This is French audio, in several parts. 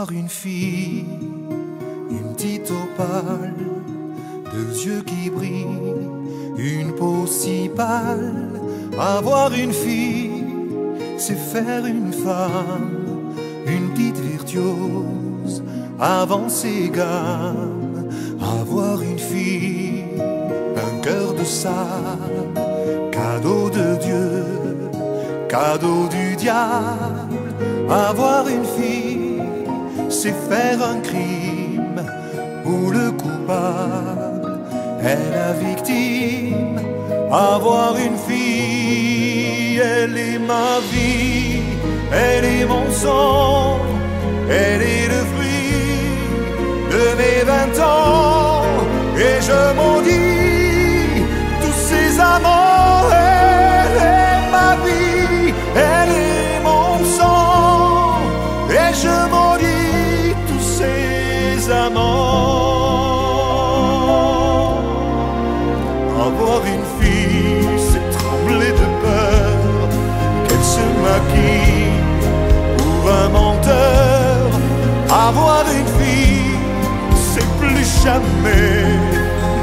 Avoir une fille, une petite opale, deux yeux qui brillent, une peau si pâle. Avoir une fille, c'est faire une femme, une petite virtuose avant ses gammes. Avoir une fille, un cœur de sable, cadeau de Dieu, cadeau du diable. Avoir une fille, c'est faire un crime où le coupable est la victime. Avoir une fille, elle est ma vie, elle est mon sang, elle est le fruit de mes 20 ans. Et je maudis tous ces amants. Elle est ma vie, elle est mon sang, et je maudis tous ces amants. Avoir une fille, c'est trembler de peur qu'elle se maquille pour un menteur. Avoir une fille, c'est plus jamais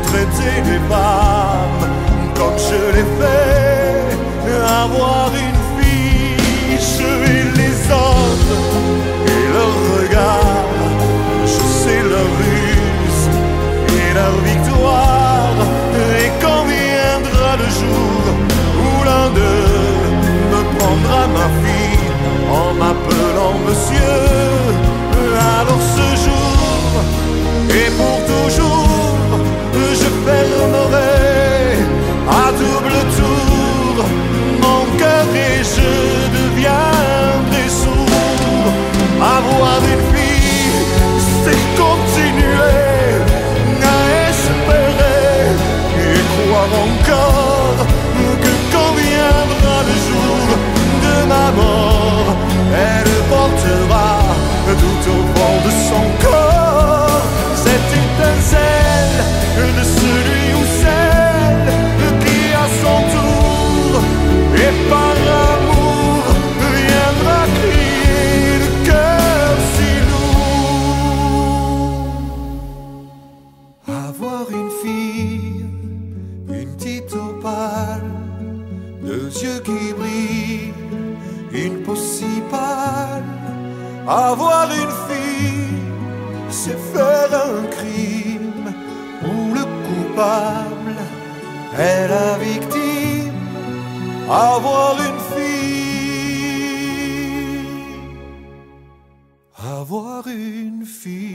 traiter les femmes comme je l'ai fait. Avoir une fille, je hais les hommes et leurs regards, je sais leur ruse et leur victoire. Et quand viendra le jour où l'un d'eux me prendra ma fille en m'appelant monsieur, alors ce jour et pour toujours je fermerai à double tour mon cœur et je deviendrai sourd. Avoir une fille, c'est continuer à espérer et croire encore que quand viendra le jour de ma mort, elle portera tout au fond de son corps cette étincelle de celui ou celle qui à son tour et par amour viendra crier le cœur si lourd. Avoir une fille, une petite opale, deux yeux qui brillent, une peau si pâle. Avoir une fille, c'est faire un crime où le coupable est la victime. Avoir une fille, avoir une fille.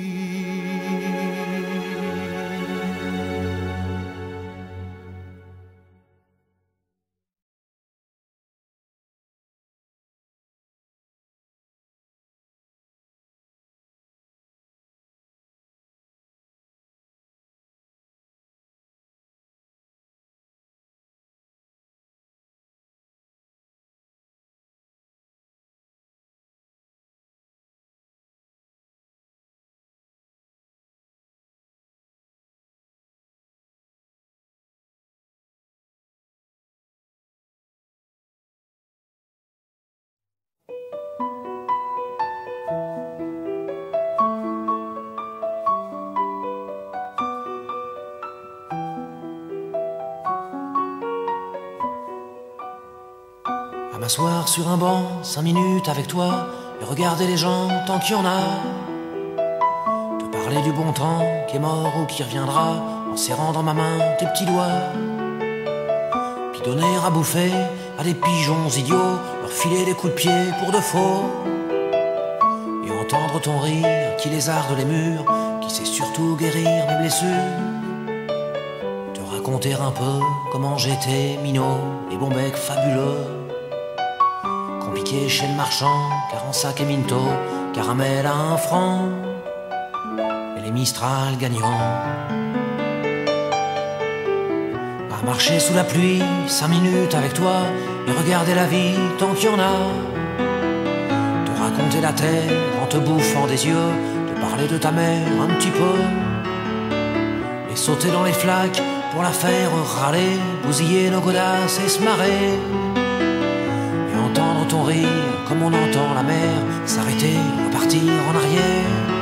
À m'asseoir sur un banc, 5 minutes avec toi, et regarder les gens tant qu'il y en a. Te parler du bon temps qui est mort ou qui reviendra, en serrant dans ma main tes petits doigts. Puis donner à bouffer à des pigeons idiots, leur filer des coups de pied pour de faux. Et entendre ton rire qui lézarde les murs, qui sait surtout guérir mes blessures. Te raconter un peu comment j'étais minot, les bons becs fabuleux. Compliqué chez le marchand, car en sac et minto, caramel à 1 franc, et les Mistral gagnants. À marcher sous la pluie, 5 minutes avec toi, et regarder la vie tant qu'il y en a. Te raconter la terre en te bouffant des yeux, te parler de ta mère un petit peu, et sauter dans les flaques pour la faire râler, bousiller nos godasses et se marrer. Et entendre ton rire comme on entend la mer s'arrêter, repartir en arrière.